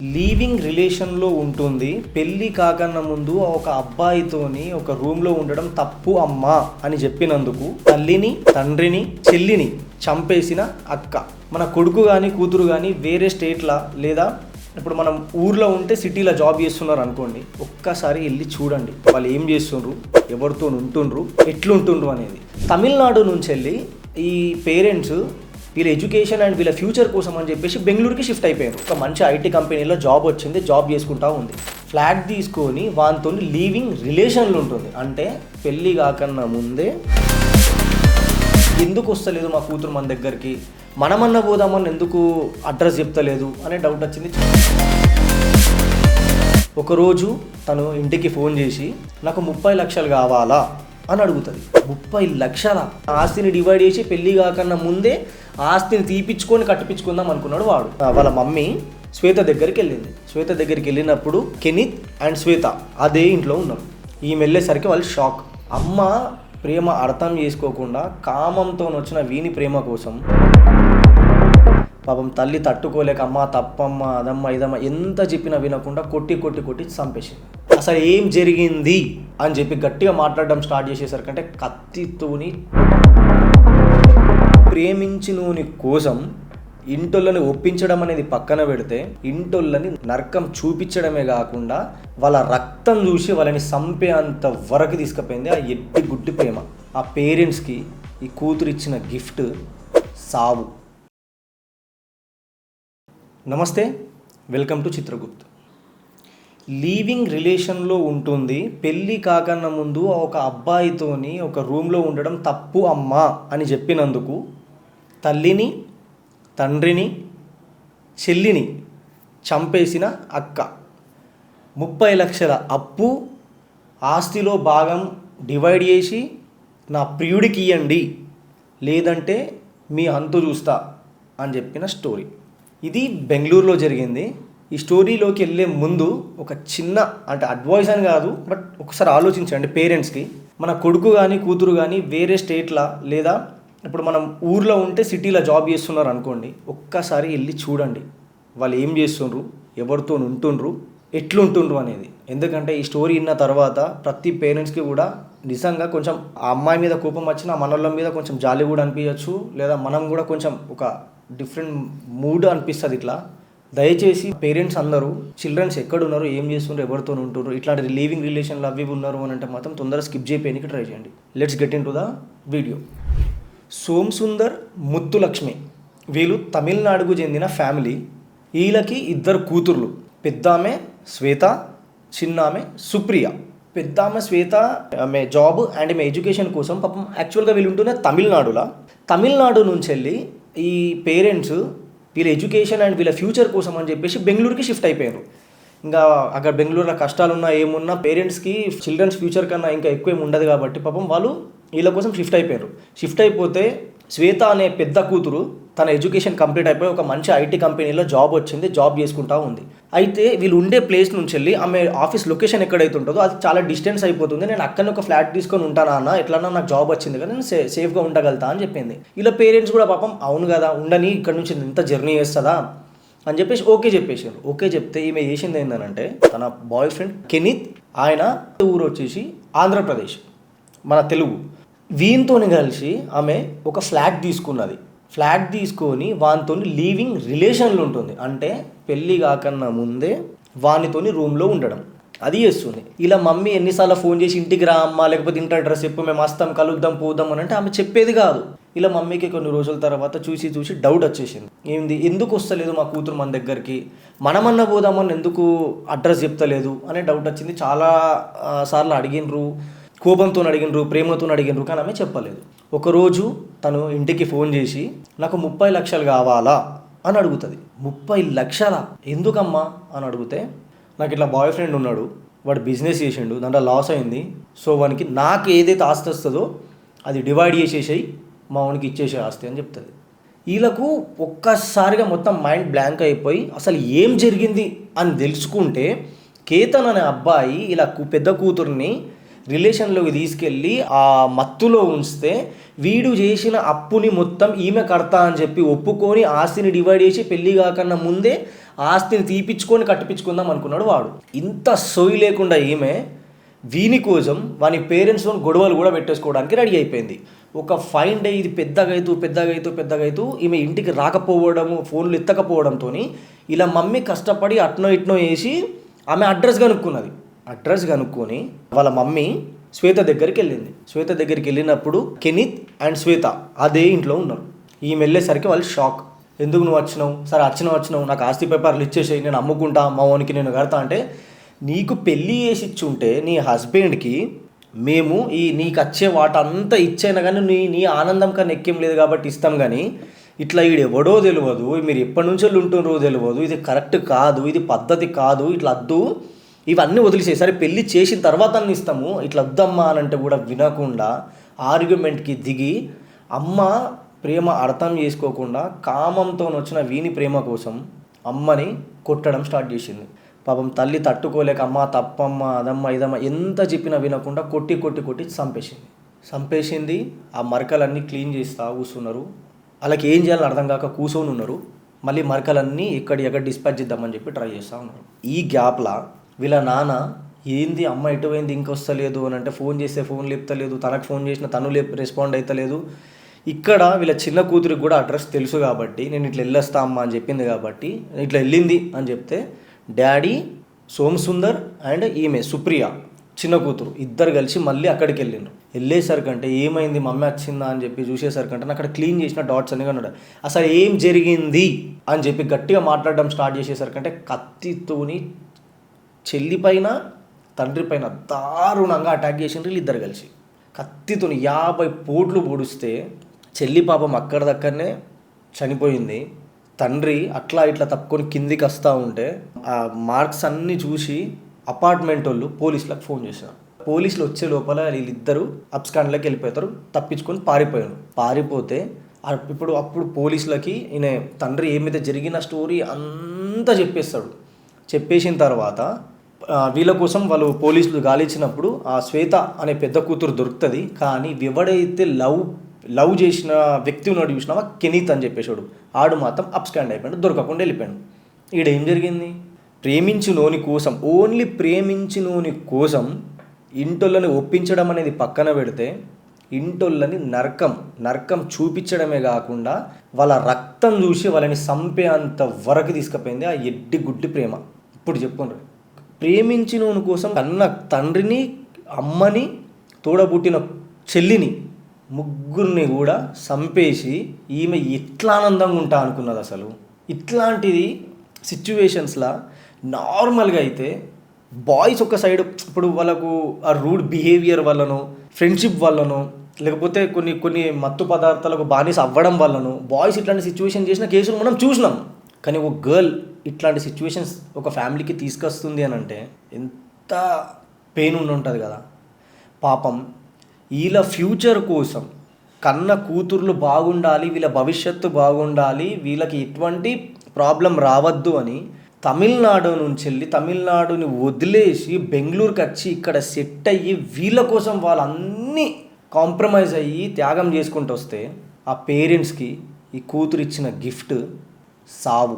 Leaving రిలేషన్లో ఉంటుంది. పెళ్ళి కాకన్నా ముందు ఒక అబ్బాయితోని ఒక రూమ్లో ఉండడం తప్పు అమ్మా అని చెప్పినందుకు తల్లిని, తండ్రిని, చెల్లిని చంపేసిన అక్క. మన కొడుకు కానీ కూతురు కానీ వేరే స్టేట్లా లేదా ఇప్పుడు మనం ఊర్లో ఉంటే సిటీలో జాబ్ చేస్తున్నారు అనుకోండి, ఒక్కసారి వెళ్ళి చూడండి వాళ్ళు ఏం చేస్తుండ్రు, ఎవరితో ఉంటుండ్రు, ఎట్లుంటుండ్రు అనేది. తమిళనాడు నుంచి వెళ్ళి ఈ పేరెంట్స్ వీళ్ళ ఎడ్యుకేషన్ అండ్ వీళ్ళ ఫ్యూచర్ కోసం అని చెప్పేసి బెంగళూరుకి షిఫ్ట్ అయిపోయారు. ఒక మంచి ఐటీ కంపెనీలో జాబ్ వచ్చింది, జాబ్ చేసుకుంటా ఉంది. ఫ్లాట్ తీసుకొని వాళ్ళతో లీవింగ్ రిలేషన్లు ఉంటుంది. అంటే పెళ్ళి కాకన్నా ముందే ఎందుకు వస్తలేదు మా కూతురు మన దగ్గరికి, మనమన్నా పోదామని ఎందుకు అడ్రస్ చెప్తలేదు అనే డౌట్ వచ్చింది. ఒకరోజు తను ఇంటికి ఫోన్ చేసి నాకు 30 లక్షలు కావాలా అని అడుగుతుంది. 30 లక్షల ఆస్తిని డివైడ్ చేసి పెళ్ళి కాకన్నా ముందే ఆస్తిని తీపిచ్చుకొని కట్టిపించుకుందాం అనుకున్నాడు వాడు. వాళ్ళ మమ్మీ శ్వేత దగ్గరికి వెళ్ళింది. శ్వేత దగ్గరికి వెళ్ళినప్పుడు కెనిత్ అండ్ శ్వేత అదే ఇంట్లో ఉన్నారు. ఈమె వెళ్ళేసరికి వాళ్ళు షాక్. అమ్మ ప్రేమ అర్థం చేసుకోకుండా కామంతో వచ్చిన వీని ప్రేమ కోసం పాపం తల్లి తట్టుకోలేక అమ్మ తప్పమ్మ అదమ్మ ఇదమ్మ ఎంత చెప్పినా వినకుండా కొట్టి చంపేసింది. అసలు ఏం జరిగింది అని చెప్పి గట్టిగా మాట్లాడడం స్టార్ట్ చేసేసరికి అంటే కత్తితోని ప్రేమించినోని కోసం ఇంటోళ్ళని ఒప్పించడం అనేది పక్కన పెడితే ఇంటోళ్ళని నరకం చూపించడమే కాకుండా వాళ్ళ రక్తం చూసి వాళ్ళని చంపే అంత వరకు తీసుకుపోయింది ఆ ఎడ్డి గుడ్డి ప్రేమ. ఆ పేరెంట్స్కి ఈ కూతురు ఇచ్చిన గిఫ్ట్ సావు. నమస్తే, వెల్కమ్ టు చిత్రగుప్త్. లీవింగ్ రిలేషన్లో ఉంటుంది. పెళ్ళి కాకన్నా ముందు ఒక అబ్బాయితోని ఒక రూమ్లో ఉండడం తప్పు అమ్మా అని చెప్పినందుకు తల్లిని, తండ్రిని, చెల్లిని చంపేసిన అక్క. 30 లక్షల అప్పు, ఆస్తిలో భాగం డివైడ్ చేసి నా ప్రియుడికి ఇవ్వండి లేదంటే మీ అంతు చూస్తా అని చెప్పిన స్టోరీ. ఇది బెంగళూరులో జరిగింది. ఈ స్టోరీలోకి వెళ్ళే ముందు ఒక చిన్న అంటే అడ్వైస్ అని కాదు, బట్ ఒకసారి ఆలోచించండి. పేరెంట్స్కి మన కొడుకు కానీ కూతురు కానీ వేరే స్టేట్లా లేదా ఇప్పుడు మనం ఊర్లో ఉంటే సిటీలో జాబ్ చేస్తున్నారు అనుకోండి, ఒక్కసారి వెళ్ళి చూడండి వాళ్ళు ఏం చేస్తుండ్రు, ఎవరితో ఉంటుండ్రు, ఎట్లుంటుండ్రు అనేది. ఎందుకంటే ఈ స్టోరీ విన్న తర్వాత ప్రతి పేరెంట్స్కి కూడా నిజంగా కొంచెం ఆ అమ్మాయి మీద కోపం వచ్చిన మనోళ్ళ మీద కొంచెం జాలి కూడా అనిపించవచ్చు, లేదా మనం కూడా కొంచెం ఒక డిఫరెంట్ మూడ్ అనిపిస్తుంది. ఇట్లా దయచేసి పేరెంట్స్ అందరూ చిల్డ్రన్స్ ఎక్కడున్నారు, ఏం చేస్తున్నారు, ఎవరితో ఉంటున్నారు, ఇట్లాంటి లీవింగ్ రిలేషన్లు అవి ఉన్నారు అని అంటే మాత్రం తొందరగా స్కిప్ చేయడానికి ట్రై చేయండి. Let's get into the video. Som Sundar, Muthulakshmi వీళ్ళు తమిళనాడుకు చెందిన ఫ్యామిలీ. వీళ్ళకి 2 కూతుర్లు. పెద్దామె శ్వేత, చిన్నామె సుప్రియ. పెద్దామె శ్వేత ఆమె జాబ్ అండ్ ఆమె ఎడ్యుకేషన్ కోసం పాపం యాక్చువల్గా వీళ్ళు ఉంటున్న తమిళనాడు నుంచి వెళ్ళి ఈ పేరెంట్స్ వీళ్ళ ఎడ్యుకేషన్ అండ్ వీళ్ళ ఫ్యూచర్ కోసం అని చెప్పేసి బెంగళూరుకి షిఫ్ట్ అయిపోయారు. ఇంకా అక్కడ బెంగళూరులో కష్టాలున్నా ఏమున్నా పేరెంట్స్కి చిల్డ్రన్స్ ఫ్యూచర్ కన్నా ఇంకా ఎక్కువ ఏమి ఉండదు కాబట్టి పాపం వాళ్ళు వీళ్ళ కోసం షిఫ్ట్ అయిపోయారు. షిఫ్ట్ అయిపోతే శ్వేత అనే పెద్ద కూతురు తన ఎడ్యుకేషన్ కంప్లీట్ అయిపోయి ఒక మంచి ఐటీ కంపెనీలో జాబ్ వచ్చింది, జాబ్ చేసుకుంటా ఉంది. అయితే వీళ్ళు ఉండే ప్లేస్ నుంచి వెళ్ళి ఆమె ఆఫీస్ లొకేషన్ ఎక్కడైతే ఉంటుందో అది చాలా డిస్టెన్స్ అయిపోతుంది. నేను అక్కడనే ఒక ఫ్లాట్ తీసుకొని ఉంటానా అన్న, ఎట్లన్నా నాకు జాబ్ వచ్చింది కదా, నేను సేఫ్గా ఉండగలుగుతా అని చెప్పింది. ఇలా పేరెంట్స్ కూడా పాపం అవును కదా ఉండని, ఇక్కడ నుంచి ఇంత జర్నీ చేస్తుందా అని చెప్పేసి ఓకే చెప్పేసారు. ఓకే చెప్తే ఈమె చేసింది ఏంటంటే తన బాయ్ ఫ్రెండ్ కెనిత్, ఆయన ఊరు వచ్చేసి ఆంధ్రప్రదేశ్, మన తెలుగు, వీనితో కలిసి ఆమె ఒక ఫ్లాట్ తీసుకున్నది. ఫ్లాట్ తీసుకొని వానితో లీవింగ్ రిలేషన్లు ఉంటుంది. అంటే పెళ్ళి కాకన్నా ముందే వానితోని రూమ్లో ఉండడం అది చేస్తుంది. ఇలా మమ్మీ ఎన్నిసార్లు ఫోన్ చేసి ఇంటికి రా అమ్మ, లేకపోతే ఇంటి అడ్రస్ చెప్పు, మేము వస్తాం, కలుద్దాం, పోదాం అని అంటే ఆమె చెప్పేది కాదు. ఇలా మమ్మీకి కొన్ని రోజుల తర్వాత చూసి డౌట్ వచ్చేసింది. ఏంది ఎందుకు వస్తలేదు మా కూతురు మన దగ్గరికి, మనమన్నా పోదామని ఎందుకు అడ్రస్ చెప్తలేదు అనే డౌట్ వచ్చింది. చాలా సార్లు అడిగినరు, కోపంతో అడిగినరు, ప్రేమతో అడిగినరు, కానీ ఆమె చెప్పలేదు. ఒకరోజు తను ఇంటికి ఫోన్ చేసి నాకు 30 లక్షలు కావాలా అని అడుగుతుంది. 30 లక్షల ఎందుకమ్మా అని అడిగితే నాకు ఇట్లా బాయ్ ఫ్రెండ్ ఉన్నాడు, వాడు బిజినెస్ చేసిండు, దాంట్లో లాస్ అయింది, సో వానికి నాకు ఏదైతే ఆస్తి వస్తుందో అది డివైడ్ చేసేసేయి, మా వానికి ఇచ్చేసే ఆస్తి అని చెప్తుంది. వీళ్ళకు ఒక్కసారిగా మొత్తం మైండ్ బ్లాంక్ అయిపోయి అసలు ఏం జరిగింది అని తెలుసుకుంటే కేతన్ అనే అబ్బాయి ఇలా పెద్ద కూతుర్ని రిలేషన్లోకి తీసుకెళ్ళి ఆ మత్తులో ఉంచితే వీడు చేసిన అప్పుని మొత్తం ఈమె కడతా అని చెప్పి ఒప్పుకొని ఆస్తిని డివైడ్ చేసి పెళ్ళి కాకన్నా ముందే ఆస్తిని తీపిచ్చుకొని కట్టిపించుకుందాం అనుకున్నాడు వాడు. ఇంత సోయి లేకుండా ఈమె వీని కోసం వాని పేరెంట్స్తో గొడవలు కూడా పెట్టేసుకోవడానికి రెడీ అయిపోయింది. ఒక ఫైన్ డే ఇది పెద్దగైతూ ఈమె ఇంటికి రాకపోవడము, ఫోన్లు ఎత్తకపోవడంతో ఇలా మమ్మీ కష్టపడి అట్నో ఇట్నో వేసి ఆమె అడ్రస్ కనుక్కొని వాళ్ళ మమ్మీ శ్వేత దగ్గరికి వెళ్ళింది. శ్వేత దగ్గరికి వెళ్ళినప్పుడు కెనిత్ అండ్ శ్వేత అదే ఇంట్లో ఉన్నారు. ఈమె వెళ్ళేసరికి వాళ్ళు షాక్. ఎందుకు నువ్వు వచ్చినావు? సరే వచ్చినావు, నాకు ఆస్తి పేపర్లు ఇచ్చేసేయి, నేను అమ్ముకుంటా, మా ఓనికి నేను కడతా అంటే, నీకు పెళ్ళి చేసి ఇచ్చుంటే నీ హస్బెండ్కి మేము నీకు వచ్చే వాటంతా ఇచ్చైనా కానీ నీ ఆనందం కన్నా ఎక్కేం లేదు కాబట్టి ఇస్తాం. కానీ ఇట్లా ఈడు ఎవడో తెలియదు, మీరు ఎప్పటి నుంచో ఉంటున్నారో తెలియదు, ఇది కరెక్ట్ కాదు, ఇది పద్ధతి కాదు, ఇట్లా వద్దు, ఇవన్నీ వదిలేసే, సరే పెళ్ళి చేసిన తర్వాత అన్నీ ఇస్తాము, ఇట్లా వద్దమ్మా అని అంటే కూడా వినకుండా ఆర్గ్యుమెంట్కి దిగి అమ్మ ప్రేమ అర్థం చేసుకోకుండా కామంతో వచ్చిన వీని ప్రేమ కోసం అమ్మని కొట్టడం స్టార్ట్ చేసింది. పాపం తల్లి తట్టుకోలేక అమ్మ తప్పమ్మ అదమ్మ ఇదమ్మ ఎంత చెప్పినా వినకుండా కొట్టి చంపేసింది. ఆ మరకలన్నీ క్లీన్ చేస్తా కూర్చున్నారు. వాళ్ళకి ఏం చేయాలని అర్థం కాక కూర్చొని ఉన్నారు. మళ్ళీ మరకలన్నీ ఎక్కడ డిస్పాచ్ చేద్దామని చెప్పి ట్రై చేస్తూ ఉన్నారు. ఈ గ్యాప్లా వీళ్ళ నాన్న ఏంది అమ్మ ఎటువైంది ఇంకొస్తలేదు అని అంటే ఫోన్ చేస్తే ఫోన్ లేపుతలేదు, తనకు ఫోన్ చేసిన తను రెస్పాండ్ అవుతలేదు. ఇక్కడ వీళ్ళ చిన్న కూతురికి కూడా అడ్రస్ తెలుసు కాబట్టి నేను ఇట్లా వెళ్ళొస్తా అమ్మ అని చెప్పింది కాబట్టి ఇట్లా వెళ్ళింది అని చెప్తే డాడీ సోమసుందర్ అండ్ ఈమె సుప్రియ చిన్న కూతురు ఇద్దరు కలిసి మళ్ళీ అక్కడికి వెళ్ళేసరికంటే ఏమైంది మమ్మీ వచ్చిందా అని చెప్పి చూసేసరికంటే అక్కడ క్లీన్ చేసిన డాట్స్ అని ఉన్నాడు. అసలు ఏం జరిగింది అని చెప్పి గట్టిగా మాట్లాడడం స్టార్ట్ చేసేసరికంటే కత్తితోని చెల్లి పైన తండ్రి పైన దారుణంగా అటాక్ చేసిండ్రు ఇద్దరు కలిసి. కత్తితోని 50 పోట్లు పొడిస్తే చెల్లి పాపం అక్కడిదక్కడనే చనిపోయింది. తండ్రి అట్లా ఇట్లా తప్పుకొని కిందికి వస్తూ ఉంటే ఆ మార్క్స్ అన్నీ చూసి అపార్ట్మెంట్ వాళ్ళు పోలీసులకు ఫోన్ చేశారు. పోలీసులు వచ్చే లోపల వీళ్ళిద్దరూ అబ్స్కాండ్లోకి వెళ్ళిపోతారు, తప్పించుకొని పారిపోతే అప్పుడు పోలీసులకి ఈయన తండ్రి ఏమైతే జరిగిన స్టోరీ అంతా చెప్పేసిన తర్వాత వీళ్ళ కోసం వాళ్ళు పోలీసులు గాలిచ్చినప్పుడు ఆ శ్వేత అనే పెద్ద కూతురు దొరుకుతుంది. కానీ ఎవడైతే లవ్ చేసిన వ్యక్తి ఉన్నాడు చూసినావా కెనీత్ అని చెప్పేసాడు, ఆడు మాత్రం అప్స్కాండ్ అయిపోయాడు, దొరకకుండా వెళ్ళిపోయాడు. ఈడేం జరిగింది? ఓన్లీ ప్రేమించినోని కోసం ఇంటోళ్ళని ఒప్పించడం అనేది పక్కన పెడితే ఇంటోళ్ళని నరకం చూపించడమే కాకుండా వాళ్ళ రక్తం చూసి వాళ్ళని చంపే అంత వరకు తీసుకుపోయింది ఆ ఎడ్డి గుడ్డి ప్రేమ. ఇప్పుడు చెప్పుండ్రు, ప్రేమించినోని కోసం కన్న తండ్రిని, అమ్మని, తోడబుట్టిన చెల్లిని, ముగ్గురిని కూడా చంపేసి ఈమె ఎట్లా ఆనందంగా ఉంటా అనుకున్నది అసలు. ఇట్లాంటిది సిచ్యువేషన్స్లో నార్మల్గా అయితే బాయ్స్ ఒక సైడ్ ఇప్పుడు వాళ్ళకు ఆ రూడ్ బిహేవియర్ వల్లనో ఫ్రెండ్షిప్ వల్లనో లేకపోతే కొన్ని మత్తు పదార్థాలకు బానిస అవ్వడం వల్లనో బాయ్స్ ఇట్లాంటి సిచ్యువేషన్ చేసిన కేసులు మనం చూసినాం. కానీ ఒక గర్ల్ ఇట్లాంటి సిచ్యువేషన్స్ ఒక ఫ్యామిలీకి తీసుకొస్తుంది అని అంటే ఎంత పెయిన్ ఉంటుంది కదా. పాపం వీళ్ళ ఫ్యూచర్ కోసం కన్న కూతుర్లు బాగుండాలి, వీళ్ళ భవిష్యత్తు బాగుండాలి, వీళ్ళకి ఎటువంటి ప్రాబ్లం రావద్దు అని తమిళనాడుని వదిలేసి బెంగళూరుకి వచ్చి ఇక్కడ సెట్ అయ్యి వీళ్ళ కోసం వాళ్ళన్నీ కాంప్రమైజ్ అయ్యి త్యాగం చేసుకుంటూ వస్తే ఆ పేరెంట్స్కి ఈ కూతురు ఇచ్చిన గిఫ్ట్ సావు.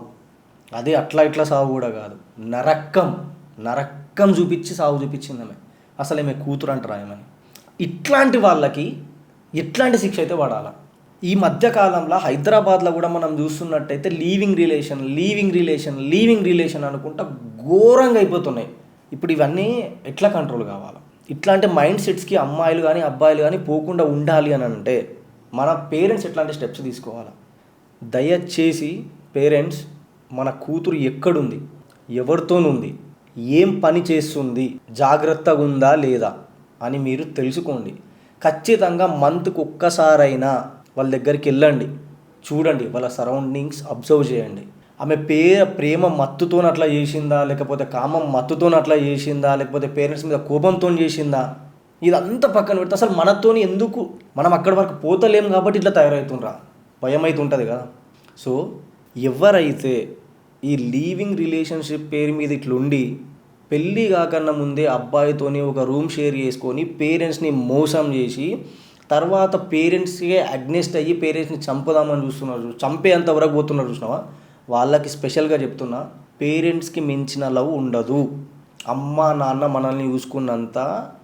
అదే అట్లా ఇట్లా సావు కూడా కాదు, నరకం చూపించింది ఆమె. అసలు ఏమే కూతురు అంటారా ఏమని? ఇట్లాంటి వాళ్ళకి ఎట్లాంటి శిక్ష అయితే పడాలా? ఈ మధ్యకాలంలో హైదరాబాద్లో కూడా మనం చూస్తున్నట్టయితే లీవింగ్ రిలేషన్ అనుకుంటా ఘోరంగా అయిపోతున్నాయి. ఇప్పుడు ఇవన్నీ ఎట్లా కంట్రోల్ కావాలా? ఇట్లాంటి మైండ్ సెట్స్కి అమ్మాయిలు కానీ అబ్బాయిలు కానీ పోకుండా ఉండాలి అని అంటే మన పేరెంట్స్ ఎట్లాంటి స్టెప్స్ తీసుకోవాలా? దయచేసి పేరెంట్స్, మన కూతురు ఎక్కడుంది, ఎవరితోనుంది, ఏం పని చేస్తుంది, జాగ్రత్తగా ఉందా లేదా అని మీరు తెలుసుకోండి. ఖచ్చితంగా మంత్కి ఒక్కసారైనా వాళ్ళ దగ్గరికి వెళ్ళండి, చూడండి, వాళ్ళ సరౌండింగ్స్ అబ్జర్వ్ చేయండి. ఆమె ప్రేమ మత్తుతో అట్లా చేసిందా, లేకపోతే కామం మత్తుతో అట్లా చేసిందా, లేకపోతే పేరెంట్స్ మీద కోపంతో చేసిందా, ఇదంతా పక్కన పెడితే అసలు మనతోని ఎందుకు మనం అక్కడి వరకు పోతలేం కాబట్టి ఇట్లా తయారవుతుండ్రా, భయం అవుతుంటుంది కదా. సో ఎవరైతే ఈ లీవింగ్ రిలేషన్షిప్ పేరు మీద ఇట్లుండి పెళ్ళి కాకన్నా ముందే అబ్బాయితోని ఒక రూమ్ షేర్ చేసుకొని పేరెంట్స్ని మోసం చేసి తర్వాత పేరెంట్స్కే అగ్నెస్ట్ అయ్యి పేరెంట్స్ని చంపుదామని చంపేంత వరకు పోతున్నారు చూసినావా, వాళ్ళకి స్పెషల్గా చెప్తున్నా, పేరెంట్స్కి మించిన లవ్ ఉండదు. అమ్మ నాన్న మనల్ని చూసుకున్నంత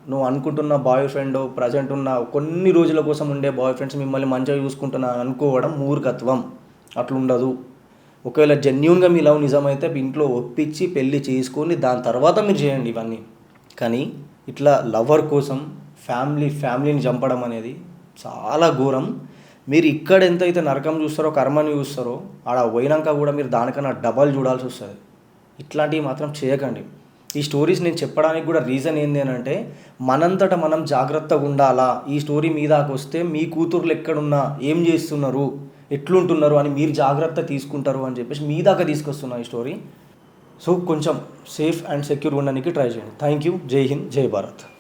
నువ్వు అనుకుంటున్న బాయ్ ఫ్రెండ్ ప్రజెంట్ ఉన్న కొన్ని రోజుల కోసం ఉండే బాయ్ ఫ్రెండ్స్ మిమ్మల్ని మంచిగా చూసుకుంటున్నా అనుకోవడం మూర్ఖత్వం. అట్లుండదు. ఒకవేళ జెన్యూన్గా మీ లవ్ నిజమైతే ఇంట్లో ఒప్పించి పెళ్ళి చేసుకొని దాని తర్వాత మీరు చేయండి ఇవన్నీ. కానీ ఇట్లా లవర్ కోసం ఫ్యామిలీని చంపడం అనేది చాలా ఘోరం. మీరు ఇక్కడ ఎంతైతే నరకం చూస్తారో కర్మని చూస్తారో ఆడ పోయినాక కూడా మీరు దానికన్నా డబల్ చూడాల్సి వస్తుంది. ఇట్లాంటివి మాత్రం చేయకండి. ఈ స్టోరీస్ నేను చెప్పడానికి కూడా రీజన్ ఏంటి అని అంటే మనంతట మనం జాగ్రత్తగా ఉండాలా. ఈ స్టోరీ మీదాకు వస్తే మీ కూతుర్లు ఎక్కడున్నా ఏం చేస్తున్నారు ఎట్లుంటున్నారు అని మీరు జాగ్రత్త తీసుకుంటారు అని చెప్పేసి మీ దాకా తీసుకొస్తున్నా ఈ స్టోరీ. సో కొంచెం సేఫ్ అండ్ సెక్యూర్ ఉండడానికి ట్రై చేయండి. Thank you. జై హింద్, జై భారత్.